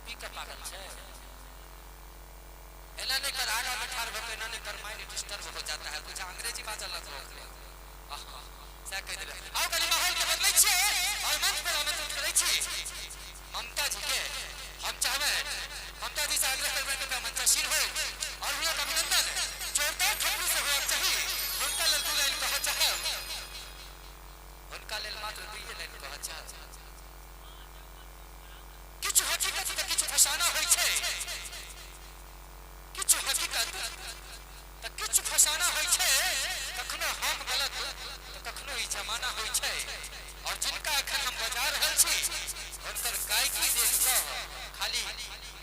P के पागल छे एना नहीं कर आगा में ठाड़ होके एना नहीं कर माइंड डिस्टर्ब हो जाता है कुछ अंग्रेजी बात अलग हो से कह देबे आओ कनी माहौल के बदलै छे और मंच पर आमंत्रित करै छी ममता जी के हम चाहबे ममता जी से आग्रह करबे कि मंचासीन हो और हुनका अभिनंदन जोरदार थप्पड़ से होक चाही हुनका लेल दू लाइन कह चाहे हुनका लेल मात्र दुइये लाइन कह चाहे किछु हकीकत त किछु फसाना होय छै किछु हकीकत त किछु फसाना होय छै कखनो हम गलत त कखनो ई जमाना होय छै और जिनका अखन हम बजा रहल छी हुनकर गायकी देख क खाली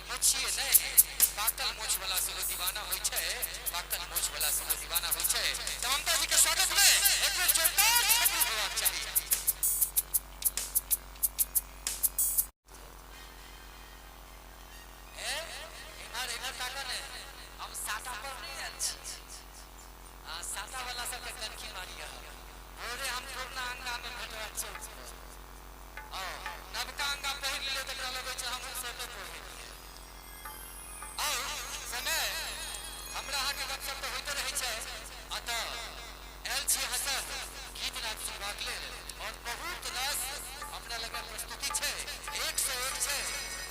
मोछिए नहीं पाकल मोछ वाला से दीवाना होय छै पाकल मोछ वाला से दीवाना होय छै तो ममता जी के स्वागत में एक बेर जोरदार थप्पड़ होबाक चाही हम साटा पर नहीं अच्छी साटा वाला सबके कनखी मारिया भोरे हम पुरना अंगा में भेटवा चौक नवका अंगा पहिर ले तकरा लगे छै हम सब पहिर समय हमरा अहाँ के गपशप तो होते रहे छै अतः एल छी हसन गीत नाद सुनबाक लेल और बहुत रस अपना लगे प्रस्तुति छै 101 छै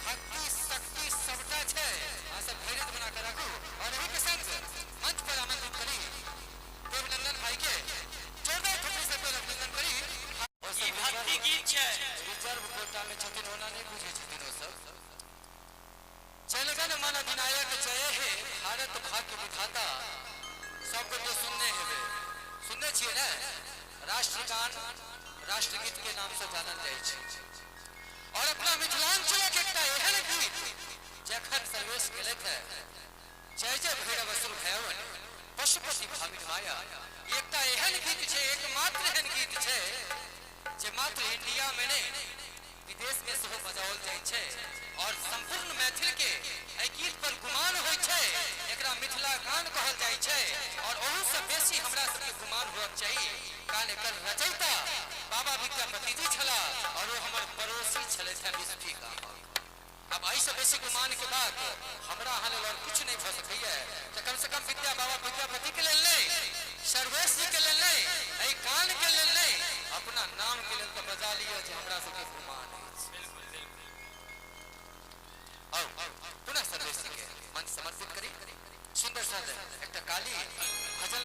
भक्ति शक्ति सबटा छै आ सब धैर्य बना कर रखू और यही के संग मंच पर आमंत्रित करी देवनंदन भाई के जोरदार थप्पड़ से अभिनंदन करी ई भक्ति गीत छै रिजर्व कोटा में छथिन ओना नहीं बुझे छथिन ओ सब जनगण मन अधिनायक जय हे भारत भाग्य विधाता सबको तो सुनने हेबे सुनने छिए ना राष्ट्रगान राष्ट्रगीत के नाम से जानल जाय छै और अपना मिथिलांचल के एकटा एहन गीत जखन सर्वेश केलक है जय जय भैरव असुर भयवन पशुपति भामिन माया एकटा एहन गीत छै एकमात्र एहन गीत छै जे मात्र इंडिया में नहीं विदेश में सेहो बजाओल जाय छै और संपूर्ण मैथिल के एहि गीत पर गुमान होय छै एकरा मिथिला गान कहल जाय छै और ओहू से बेसी हमरा सबके गुमान होक चाहिए कारण एकर रचयिता बाबा विद्यापति जी छला और वो हमर पड़ोसी छले थे बिस्फी का अब आई से बेसी गुमान के बाद हमरा अहाँ लेल और कुछ नहीं भ सकैया तो कम से कम बाबा विद्यापति के लेल नहीं सर्वेश जी के लेल नहीं एहि गान के लेल नहीं अपना नाम के लेल तो बजा लियो जे हमरा सबके गुमान है और पुनः सर्वेश जी के मन समर्पित करी सुंदर सा एक काली भजन